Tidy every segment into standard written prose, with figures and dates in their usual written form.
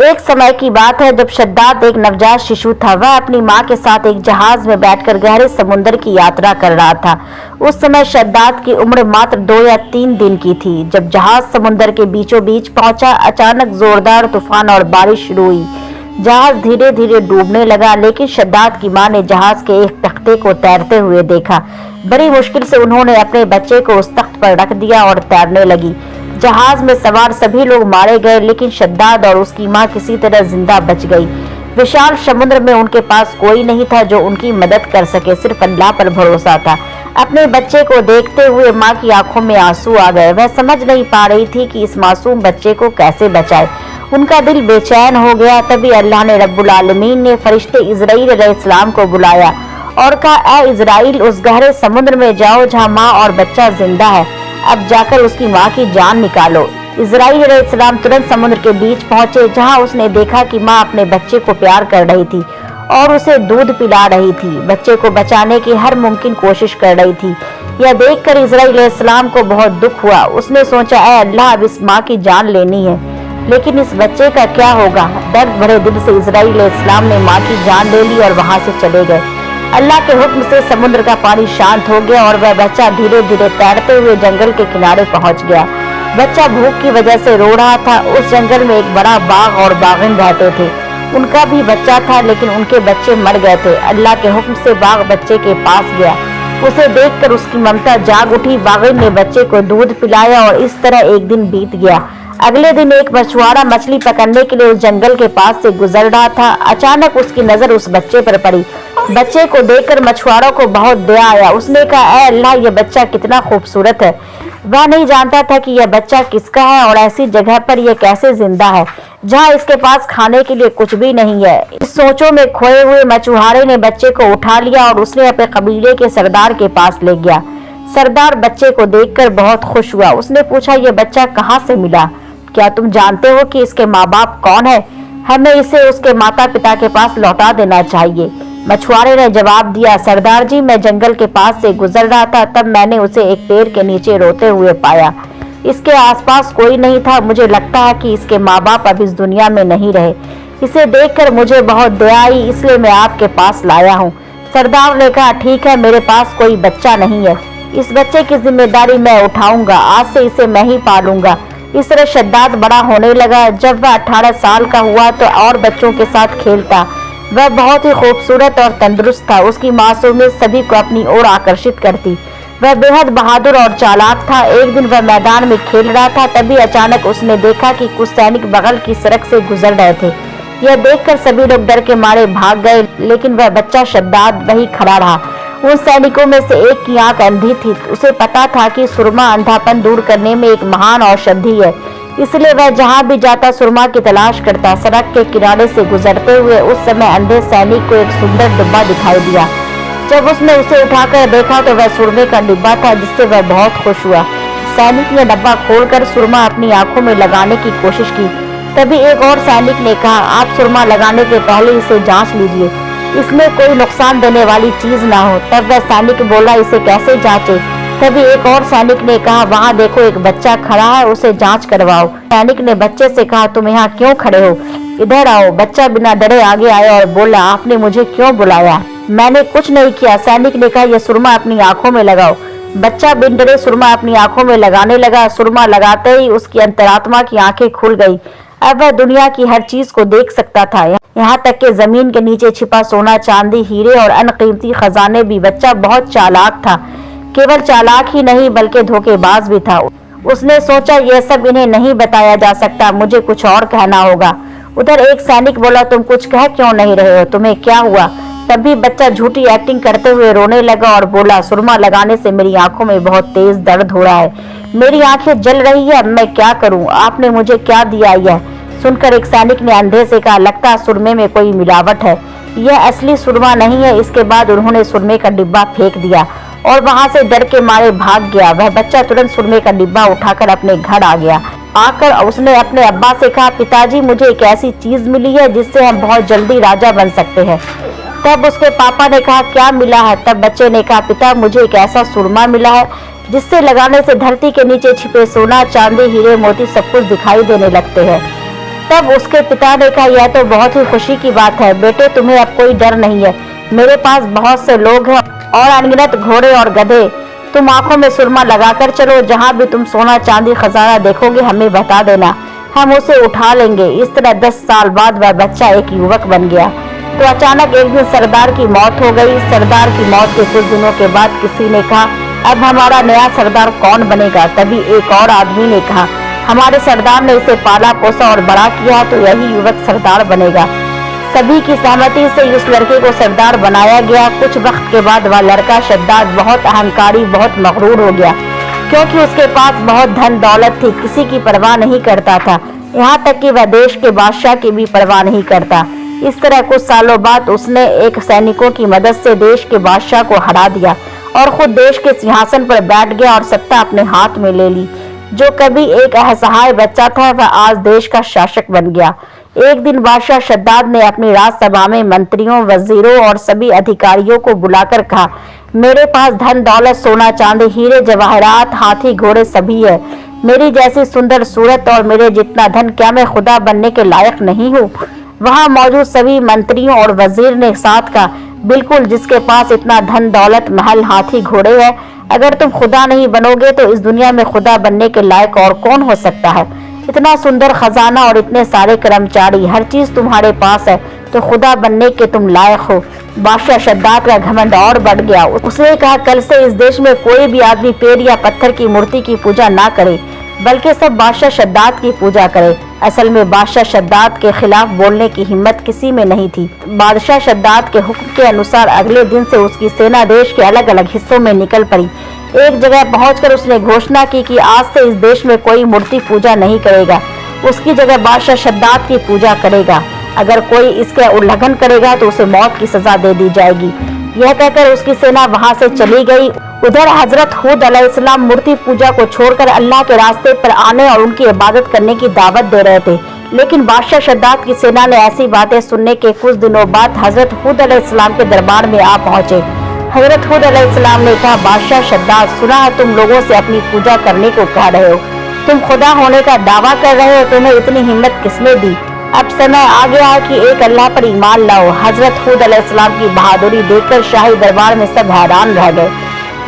ایک समय की बात है जब शद्दाद एक नवजात शिशु था। वह अपनी मां के साथ एक जहाज में बैठकर गहरे समुद्र की यात्रा कर रहा था। उस समय शद्दाद की उम्र मात्र 2 या 3 दिन की थी। जब जहाज समुद्र के बीचों बीच पहुंचा, अचानक जोरदार तूफान और बारिश शुरू हुई। जहाज धीरे धीरे डूबने लगा, लेकिन शद्दाद की मां ने जहाज के एक तख्ते को तैरते हुए देखा। बड़ी मुश्किल से उन्होंने अपने बच्चे को उस तख्त पर रख दिया और तैरने लगी। जहाज में सवार सभी लोग मारे गए, लेकिन शद्दाद और उसकी मां किसी तरह जिंदा बच गई। विशाल समुद्र में उनके पास कोई नहीं था जो उनकी मदद कर सके, सिर्फ अल्लाह पर भरोसा था। अपने बच्चे को देखते हुए मां की आंखों में आंसू आ गए। वह समझ नहीं पा रही थी कि इस मासूम बच्चे को कैसे बचाए। उनका दिल बेचैन हो गया। तभी अल्लाह ने रब्बुल आलमीन ने फरिश्ते इजराइल अलैहिस्सलाम को बुलाया और कहा, ऐ इजराइल, उस गहरे समुद्र में जाओ जहां माँ और बच्चा जिंदा है। अब जाकर उसकी माँ की जान निकालो। इजराइल अलैहिस्सलाम तुरंत समुद्र के बीच पहुंचे, जहां उसने देखा कि माँ अपने बच्चे को प्यार कर रही थी और उसे दूध पिला रही थी। बच्चे को बचाने की हर मुमकिन कोशिश कर रही थी। यह देखकर इजराइल अलैहिस्सलाम को बहुत दुख हुआ। उसने सोचा, ऐ अल्लाह, अब इस माँ की जान लेनी है, लेकिन इस बच्चे का क्या होगा। दर्द भरे दिल से इजराइल अलैहिस्सलाम ने माँ की जान ले ली और वहां से चले गए। अल्लाह के हुक्म से समुद्र का पानी शांत हो गया और वह बच्चा धीरे धीरे तैरते हुए जंगल के किनारे पहुंच गया। बच्चा भूख की वजह से रो रहा था। उस जंगल में एक बड़ा बाघ और बाघिन रहते थे। उनका भी बच्चा था, लेकिन उनके बच्चे मर गए थे। अल्लाह के हुक्म से बाघ बच्चे के पास गया। उसे देखकर उसकी ममता जाग उठी। बाघिन ने बच्चे को दूध पिलाया और इस तरह एक दिन बीत गया। अगले दिन एक मछुआरा मछली पकड़ने के लिए उस जंगल के पास से गुजर रहा था। अचानक उसकी नजर उस बच्चे पर पड़ी। बच्चे को देखकर मछुआरों को बहुत दया आया। उसने कहा, ऐ अल्लाह, यह बच्चा कितना खूबसूरत है। वह नहीं जानता था कि यह बच्चा किसका है और ऐसी जगह पर यह कैसे जिंदा है जहां इसके पास खाने के लिए कुछ भी नहीं है। इस सोचों में खोए हुए मछुआरे ने बच्चे को उठा लिया और उसने अपने कबीले के सरदार के पास ले गया। सरदार बच्चे को देखकर बहुत खुश हुआ। उसने पूछा, यह बच्चा कहाँ से मिला? क्या तुम जानते हो कि इसके माँ बाप कौन है? हमें इसे उसके माता पिता के पास लौटा देना चाहिए। मछुआरे ने जवाब दिया, सरदार जी, मैं जंगल के पास से गुजर रहा था, तब मैंने उसे एक पेड़ के नीचे रोते हुए पाया। इसके आसपास कोई नहीं था। मुझे लगता है कि इसके माँ बाप अब इस दुनिया में नहीं रहे। इसे देखकर मुझे बहुत दया आई, इसलिए मैं आपके पास लाया हूँ। सरदार ने कहा, ठीक है, मेरे पास कोई बच्चा नहीं है। इस बच्चे की जिम्मेदारी मैं उठाऊंगा। आज से इसे मैं ही पालूंगा। इस तरह शद्दाद बड़ा होने लगा। जब वह 18 साल का हुआ तो और बच्चों के साथ खेलता। वह बहुत ही खूबसूरत और तंदुरुस्त था। उसकी मासूमियत सभी को अपनी ओर आकर्षित करती। वह बेहद बहादुर और चालाक था। एक दिन वह मैदान में खेल रहा था, तभी अचानक उसने देखा कि कुछ सैनिक बगल की सड़क से गुजर रहे थे। यह देखकर सभी लोग डर के मारे भाग गए, लेकिन वह बच्चा शद्दाद वहीं खड़ा रहा। उन सैनिकों में से एक की आंख अंधी थी। उसे पता था कि सुरमा अंधापन दूर करने में एक महान औषधि है, इसलिए वह जहां भी जाता सुरमा की तलाश करता। सड़क के किनारे से गुजरते हुए उस समय अंधे सैनिक को एक सुंदर डिब्बा दिखाई दिया। जब उसने उसे उठाकर देखा तो वह सुरमे का डिब्बा था, जिससे वह बहुत खुश हुआ। सैनिक ने डब्बा खोलकर सुरमा अपनी आंखों में लगाने की कोशिश की। तभी एक और सैनिक ने कहा, आप सुरमा लगाने से पहले इसे जांच लीजिए, इसमें कोई नुकसान देने वाली चीज ना हो। तब वह सैनिक बोला, इसे कैसे जांचे? तभी एक और सैनिक ने कहा, वहाँ देखो, एक बच्चा खड़ा है, उसे जांच करवाओ। सैनिक ने बच्चे से कहा, तुम यहाँ क्यों खड़े हो? इधर आओ। बच्चा बिना डरे आगे आया और बोला, आपने मुझे क्यों बुलाया? मैंने कुछ नहीं किया। सैनिक ने कहा, यह सुरमा अपनी आंखों में लगाओ। बच्चा बिन डरे सुरमा अपनी आंखों में लगाने लगा। सुरमा लगाते ही उसकी अंतरात्मा की आंखें खुल गई। अब वह दुनिया की हर चीज को देख सकता था, यहाँ तक कि जमीन के नीचे छिपा सोना, चांदी, हीरे और अनकीमती खजाने भी। बच्चा बहुत चालाक था। केवल चालाक ही नहीं बल्कि धोखेबाज भी था। उसने सोचा, यह सब इन्हें नहीं बताया जा सकता, मुझे कुछ और कहना होगा। उधर एक सैनिक बोला, तुम कुछ कह क्यों नहीं रहे हो? तुम्हें क्या हुआ? तभी बच्चा झूठी एक्टिंग करते हुए रोने लगा और बोला, सुरमा लगाने से मेरी आंखों में बहुत तेज दर्द हो रहा है, मेरी आंखें जल रही है, मैं क्या करूं? आपने मुझे क्या दिया? यह सुनकर एक सैनिक ने अंधे से कहा, लगता है सुरमे में कोई मिलावट है, यह असली सुरमा नहीं है। इसके बाद उन्होंने सुरमे का डिब्बा फेंक दिया और वहां से डर के मारे भाग गया। वह बच्चा तुरंत सुरमे का डिब्बा उठाकर अपने घर आ गया। आकर उसने अपने अब्बा से कहा, पिताजी, मुझे एक ऐसी चीज मिली है जिससे हम बहुत जल्दी राजा बन सकते हैं। तब उसके पापा ने कहा, क्या मिला है? तब बच्चे ने कहा, पिता, मुझे एक ऐसा सुरमा मिला है जिससे लगाने से धरती के नीचे छिपे सोना, चांदी, हीरे, मोती सब कुछ दिखाई देने लगते हैं। तब उसके पिता ने कहा, यह तो बहुत ही खुशी की बात है बेटे, तुम्हें अब कोई डर नहीं है। मेरे पास बहुत से लोग हैं और अनगिनत घोड़े और गधे। तुम आंखों में सुरमा लगाकर चलो, जहाँ भी तुम सोना चांदी खजाना देखोगे हमें बता देना, हम उसे उठा लेंगे। इस तरह 10 साल बाद वह बच्चा एक युवक बन गया। तो अचानक एक दिन सरदार की मौत हो गई। सरदार की मौत के कुछ दिनों के बाद किसी ने कहा, अब हमारा नया सरदार कौन बनेगा? तभी एक और आदमी ने कहा, हमारे सरदार ने इसे पाला पोसा और बड़ा किया, तो यही युवक सरदार बनेगा। सभी की सहमति से उस लड़के को सरदार बनाया गया। कुछ वक्त के बाद वह लड़का शद्दाद बहुत अहंकारी, बहुत मगरूर हो गया, क्योंकि उसके पास बहुत धन दौलत थी, किसी की परवाह नहीं करता था, यहाँ तक कि वह देश के बादशाह की भी परवाह नहीं करता। इस तरह कुछ सालों बाद उसने एक सैनिकों की मदद से देश के बादशाह को हरा दिया और खुद देश के सिंहासन पर बैठ गया और सत्ता अपने हाथ में ले ली। जो कभी एक असहाय बच्चा था वह आज देश का शासक बन गया। एक दिन बादशाह शद्दाद ने अपनी राजसभा में मंत्रियों, वजीरों और सभी अधिकारियों को बुलाकर कहा, मेरे पास धन दौलत, सोना चांदी, हीरे जवाहरात, हाथी घोड़े सभी है। मेरी जैसी सुंदर सूरत और मेरे जितना धन, क्या मैं खुदा बनने के लायक नहीं हूँ? वहां मौजूद सभी मंत्रियों और वजीर ने साथ कहा, बिल्कुल, जिसके पास इतना धन दौलत, महल, हाथी घोड़े है, अगर तुम खुदा नहीं बनोगे तो इस दुनिया में खुदा बनने के लायक और कौन हो सकता है? इतना सुंदर खजाना और इतने सारे कर्मचारी, हर चीज तुम्हारे पास है, तो खुदा बनने के तुम लायक हो। बादशाह शद्दाद का घमंड और बढ़ गया। उसने कहा, कल से इस देश में कोई भी आदमी पेड़ या पत्थर की मूर्ति की पूजा ना करे, बल्कि सब बादशाह शद्दाद की पूजा करे। असल में बादशाह शद्दाद के खिलाफ बोलने की हिम्मत किसी में नहीं थी। बादशाह शद्दाद के हुक्म के अनुसार अगले दिन से उसकी सेना देश के अलग अलग हिस्सों में निकल पड़ी। एक जगह पहुंचकर उसने घोषणा की कि आज से इस देश में कोई मूर्ति पूजा नहीं करेगा, उसकी जगह बादशाह शद्दाद की पूजा करेगा। अगर कोई इसका उल्लंघन करेगा तो उसे मौत की सजा दे दी जाएगी। यह कहकर उसकी सेना वहां से चली गई। उधर हजरत हूद अलैहिस्सलाम मूर्ति पूजा को छोड़कर अल्लाह के रास्ते पर आने और उनकी इबादत करने की दावत दे रहे थे, लेकिन बादशाह शद्दाद की सेना ने ऐसी बातें सुनने के कुछ दिनों बाद हजरत हूद अलैहिस्सलाम के दरबार में आ पहुंचे। हजरत हूद अलैहिस्सलाम ने कहा, बादशाह शद्दाद, सुना है तुम लोगों से अपनी पूजा करने को कह रहे हो, तुम खुदा होने का दावा कर रहे हो, तुम्हें इतनी हिम्मत किसने दी? अब समय आ गया है कि एक अल्लाह पर ईमान लाओ। हजरत हूद अलैहिस्सलाम की बहादुरी देखकर शाही दरबार में सब हैरान रह गए,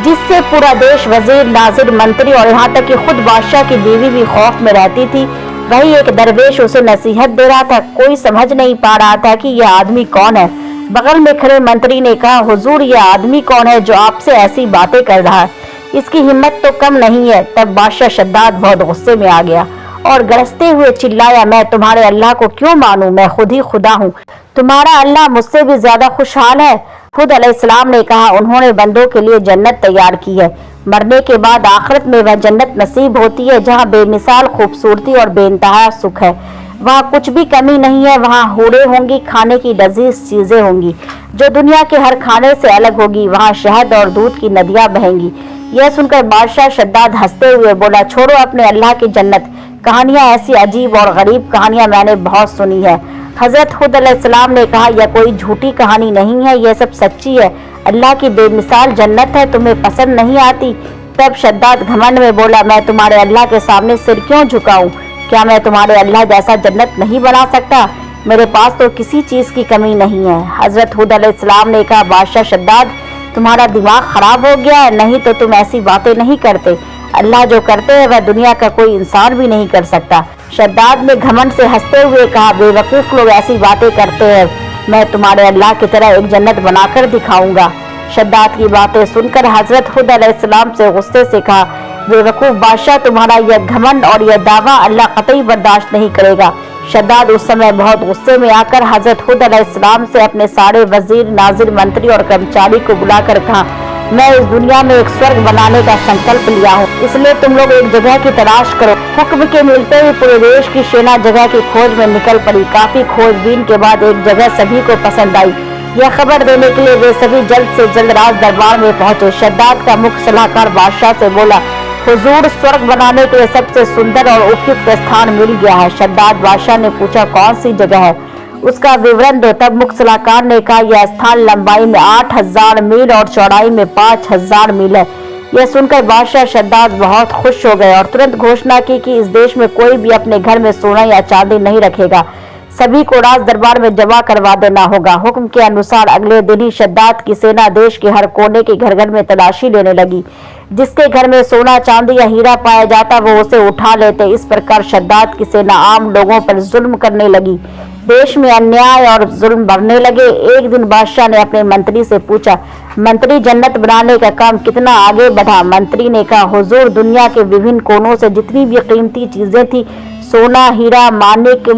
जिससे पूरा देश, वजीर, नाजिर, मंत्री और यहाँ तक कि खुद बादशाह की बीवी भी खौफ में रहती थी। वही एक दरवेश उसे नसीहत दे रहा था। कोई समझ नहीं पा रहा था कि यह आदमी कौन है। बगल में खड़े मंत्री ने कहा, हुजूर, यह आदमी कौन है जो आपसे ऐसी बातें कर रहा है? इसकी हिम्मत तो कम नहीं है। तब बादशाह शद्दाद बहुत गुस्से में आ गया और गरजते हुए चिल्लाया, मैं तुम्हारे अल्लाह को क्यों मानूं? मैं खुद ही खुदा हूँ। तुम्हारा अल्लाह मुझसे भी ज्यादा खुशहाल है। हूद अलैहिस्सलाम ने कहा, उन्होंने बंदों के लिए जन्नत तैयार की है। मरने के बाद आखिरत में वह जन्नत नसीब होती है जहाँ बेमिसाल खूबसूरती और बेइंतहा सुख है। वहाँ कुछ भी कमी नहीं है। वहाँ हूरें होंगी, खाने की लजीज चीजें होंगी जो दुनिया के हर खाने से अलग होगी। वहाँ शहद और दूध की नदियाँ बहेंगी। यह सुनकर बादशाह शद्दाद हंसते हुए बोला, छोड़ो अपने अल्लाह की जन्नत। कहानियाँ ऐसी अजीब और गरीब कहानियाँ मैंने बहुत सुनी है। हजरत हूद अलैहिस्सलाम ने कहा, यह कोई झूठी कहानी नहीं है, यह सब सच्ची है। अल्लाह की बेमिसाल जन्नत है, तुम्हें पसंद नहीं आती? तब शद्दाद घमंड में बोला, मैं तुम्हारे अल्लाह के सामने सिर क्यों झुकाऊं? क्या मैं तुम्हारे अल्लाह जैसा जन्नत नहीं बना सकता? मेरे पास तो किसी चीज की कमी नहीं है। हजरत हूद अलैहिस्सलाम ने कहा, बादशाह शद्दाद, तुम्हारा दिमाग खराब हो गया है, नहीं तो तुम ऐसी बातें नहीं करते। अल्लाह जो करते हैं वह दुनिया का कोई इंसान भी नहीं कर सकता। शद्दाद ने घमंड से हंसते हुए कहा, बेवकूफ लोग ऐसी बातें करते हैं, मैं तुम्हारे अल्लाह की तरह एक जन्नत बनाकर दिखाऊंगा। शद्दाद की बातें सुनकर हजरत हूद अलैहिस्सलाम से गुस्से से कहा, बेवकूफ बादशाह, तुम्हारा यह घमंड और यह दावा अल्लाह कतई बर्दाश्त नहीं करेगा। शद्दाद उस समय बहुत गुस्से में आकर हजरत हूद अलैहिस्सलाम से अपने सारे वजीर, नाजिर, मंत्री और कर्मचारी को बुलाकर कहा, मैं इस दुनिया में एक स्वर्ग बनाने का संकल्प लिया हूँ, इसलिए तुम लोग एक जगह की तलाश करो। हुक्म के मिलते ही पूरे देश की सेना जगह की खोज में निकल पड़ी। काफी खोजबीन के बाद एक जगह सभी को पसंद आई। यह खबर देने के लिए वे सभी जल्द से जल्द राज दरबार में पहुंचे। शद्दाद का मुख्य सलाहकार बादशाह से बोला, हुजूर, स्वर्ग बनाने के लिए सबसे सुंदर और उपयुक्त स्थान मिल गया है। शद्दाद बादशाह ने पूछा, कौन सी जगह है? उसका विवरण दो। तब मुख्य सलाहकार ने कहा, यह स्थान लंबाई में 8000 मील और चौड़ाई में 5000 मील है। यह सुनकर बादशाह शद्दाद बहुत खुश हो गए और तुरंत घोषणा की कि इस देश में कोई भी अपने घर में सोना या चांदी नहीं रखेगा, सभी को राज दरबार में जमा करवा देना होगा। हुक्म के अनुसार अगले दिन ही शद्दाद की सेना देश के हर कोने के घर घर में तलाशी लेने लगी। जिसके घर में सोना चांदी या हीरा पाया जाता वो उसे उठा लेते। इस प्रकार शद्दाद की सेना आम लोगों पर जुल्म करने लगी। देश में अन्याय और जुल्म बढ़ने लगे। एक दिन बादशाह ने अपने मंत्री से पूछा, मंत्री, जन्नत बनाने का काम कितना आगे बढ़ा? मंत्री ने कहा, हुजूर, दुनिया के विभिन्न कोनों से जितनी भी कीमती चीजें थी, सोना, हीरा, मानिक,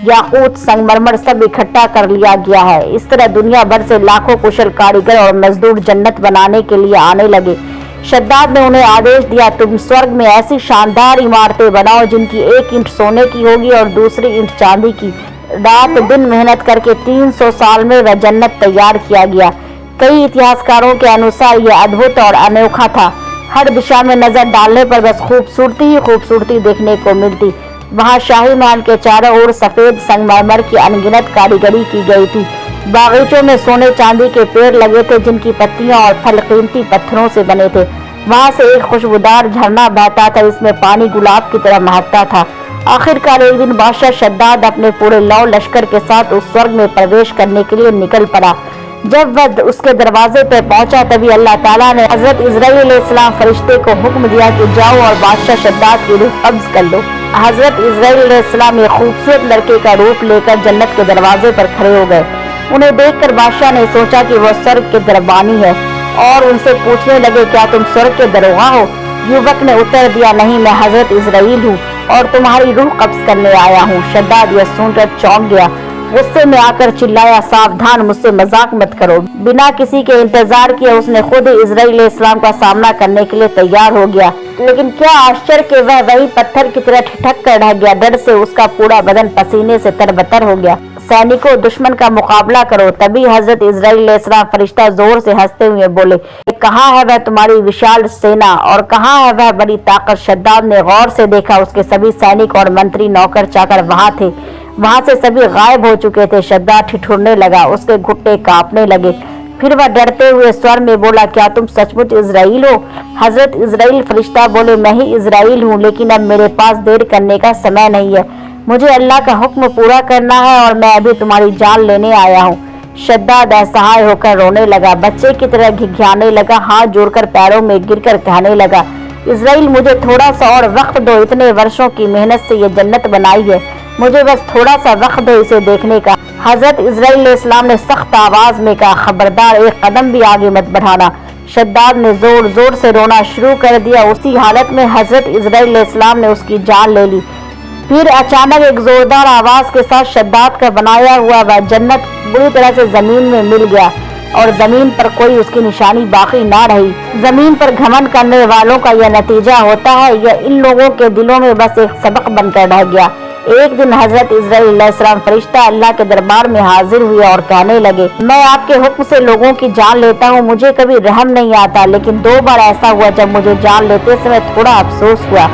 याकूत, संगमरमर, सब इकट्ठा कर लिया गया है। इस तरह दुनिया भर से लाखों कुशल कारीगर और मजदूर जन्नत बनाने के लिए आने लगे। शद्दाद ने उन्हें आदेश दिया, तुम स्वर्ग में ऐसी शानदार इमारतें बनाओ जिनकी एक ईंट सोने की होगी और दूसरी ईंट चांदी की। रात दिन मेहनत करके 300 साल में वह जन्नत तैयार किया गया। कई इतिहासकारों के अनुसार यह अद्भुत और अनोखा था। हर दिशा में नजर डालने पर बस खूबसूरती ही खूबसूरती देखने को मिलती। वहाँ शाही महल के चारों ओर सफेद संगमरमर की अनगिनत कारीगरी की गई थी। बागीचों में सोने चांदी के पेड़ लगे थे जिनकी पत्तियां और फल कीमती पत्थरों से बने थे। वहाँ से एक खुशबूदार झरना बहता था, इसमें पानी गुलाब की तरह महकता था। आखिरकार एक दिन बादशाह शद्दाद अपने पूरे लौ लश्कर के साथ उस स्वर्ग में प्रवेश करने के लिए निकल पड़ा। जब वह उसके दरवाजे पर पहुंचा तभी अल्लाह ताला ने हजरत इजराइल अलैहिस्सलाम फरिश्ते को हुक्म दिया कि जाओ और बादशाह शद्दाद की रूह कब्ज कर लो। हजरत इजराइल अलैहिस्सलाम एक खूबसूरत लड़के का रूप लेकर जन्नत के दरवाजे पर खड़े हो गए। उन्हें देखकर बादशाह ने सोचा कि वह स्वर्ग के दरबानी है और उनसे पूछने लगे, क्या तुम स्वर्ग के दरोगा हो? युवक ने उत्तर दिया, नहीं, मैं हजरत इजराइल हूँ और तुम्हारी रूह कब्ज करने आया हूँ। शद्दाद यह सुनकर चौंक गया। गुस्से में आकर चिल्लाया, सावधान, मुझसे मजाक मत करो। बिना किसी के इंतजार किए उसने खुद ही इजराइल इस्लाम का सामना करने के लिए तैयार हो गया। लेकिन क्या आश्चर्य कि वह वही पत्थर की तरह ठिठक कर रह गया। डर से उसका पूरा बदन पसीने से तरबतर हो गया। सैनिकों, दुश्मन का मुकाबला करो। तभी हजरत इजराइल अलैहिस्सलाम फरिश्ता जोर से हंसते हुए बोले, कहाँ है वह तुम्हारी विशाल सेना और कहाँ है वह बड़ी ताकत? शद्दाद ने गौर से देखा, उसके सभी सैनिक और मंत्री, नौकर चाकर वहां थे। वहां से सभी गायब हो चुके थे। शद्दाद ठिठुरने लगा, उसके घुटने कांपने लगे। फिर वह डरते हुए स्वर में बोला, क्या तुम सचमुच इजराइल हो? हजरत इजराइल फरिश्ता बोले, मैं ही इजराइल हूँ, लेकिन अब मेरे पास देर करने का समय नहीं है। मुझे अल्लाह का हुक्म पूरा करना है और मैं अभी तुम्हारी जान लेने आया हूँ। शद्दाद असहाय होकर रोने लगा, बच्चे की तरह घिघियाने लगा, हाथ जोड़कर पैरों में गिरकर कहने लगा, इजराइल, मुझे थोड़ा सा और वक्त दो। इतने वर्षों की मेहनत से ये जन्नत बनाई है, मुझे बस थोड़ा सा वक्त दो इसे देखने का। हजरत इजराइल अलैहिस्सलाम ने सख्त आवाज में कहा, खबरदार, एक कदम भी आगे मत बढ़ाना। शद्दाद ने जोर जोर से रोना शुरू कर दिया। उसी हालत में हजरत इजराइल अलैहिस्सलाम ने उसकी जान ले ली। फिर अचानक एक जोरदार आवाज के साथ शद्दाद का बनाया हुआ वह जन्नत बुरी तरह से जमीन में मिल गया और जमीन पर कोई उसकी निशानी बाकी ना रही। जमीन पर घमंड करने वालों का यह नतीजा होता है। यह इन लोगों के दिलों में बस एक सबक बनकर रह गया। एक दिन हजरत इजराइल अलैहिस्सलाम फरिश्ता अल्लाह के दरबार में हाजिर हुए और कहने लगे, मैं आपके हुक्म से लोगों की जान लेता हूँ, मुझे कभी रहम नहीं आता, लेकिन 2 बार ऐसा हुआ जब मुझे जान लेते समय थोड़ा अफसोस हुआ।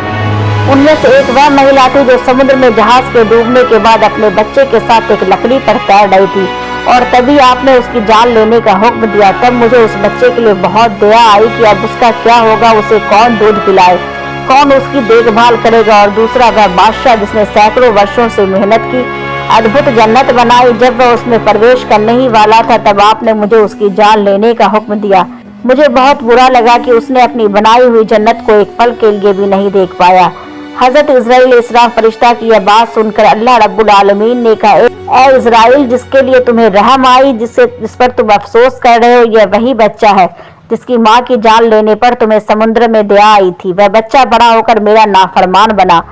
उनमें से एक वह महिला थी जो समुद्र में जहाज के डूबने के बाद अपने बच्चे के साथ एक लकड़ी पर तैर रही थी और तभी आपने उसकी जान लेने का हुक्म दिया। तब मुझे उस बच्चे के लिए बहुत दया आई कि अब उसका क्या होगा, उसे कौन दूध पिलाए, कौन उसकी देखभाल करेगा। और दूसरा वह बादशाह जिसने सैकड़ों वर्षों से मेहनत की, अद्भुत जन्नत बनाई, जब वह उसमें प्रवेश करने ही वाला था तब आपने मुझे उसकी जान लेने का हुक्म दिया। मुझे बहुत बुरा लगा कि उसने अपनी बनाई हुई जन्नत को एक पल के लिए भी नहीं देख पाया। हजरत इजराइल अलैहिस्सलाम फरिश्ता की यह बात सुनकर अल्लाह रब्बुल आलमीन ने कहा, ए इजराइल, जिसके लिए तुम्हें रहम आई, जिस पर तुम अफसोस कर रहे हो, यह वही बच्चा है जिसकी माँ की जान लेने पर तुम्हें समुद्र में दया आई थी। वह बच्चा बड़ा होकर मेरा नाफरमान बना,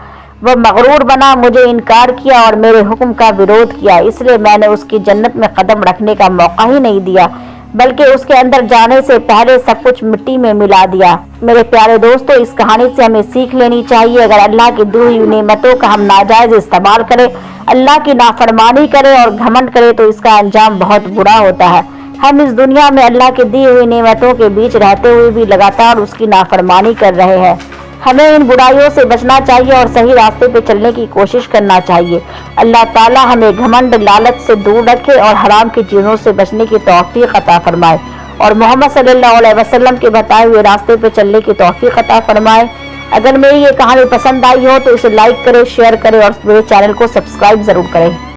वह मगरूर बना, मुझे इनकार किया और मेरे हुक्म का विरोध किया। इसलिए मैंने उसकी जन्नत में कदम रखने का मौका ही नहीं दिया, बल्कि उसके अंदर जाने से पहले सब कुछ मिट्टी में मिला दिया। मेरे प्यारे दोस्तों, इस कहानी से हमें सीख लेनी चाहिए। अगर अल्लाह की दी हुई नेमतों का हम नाजायज इस्तेमाल करें, अल्लाह की नाफरमानी करें और घमंड करें तो इसका अंजाम बहुत बुरा होता है। हम इस दुनिया में अल्लाह की दी हुई नेमतों के बीच रहते हुए भी लगातार उसकी नाफरमानी कर रहे हैं। हमें इन बुराइयों से बचना चाहिए और सही रास्ते पे चलने की कोशिश करना चाहिए। अल्लाह ताला हमें घमंड, लालच से दूर रखे और हराम की चीज़ों से बचने की तौफीक अता फरमाए। और मोहम्मद सल्लल्लाहु अलैहि वसल्लम के बताए हुए रास्ते पे चलने की तौफीक अता फरमाए। अगर मेरी ये कहानी पसंद आई हो तो इसे लाइक करें, शेयर करें और मेरे चैनल को सब्सक्राइब जरूर करें।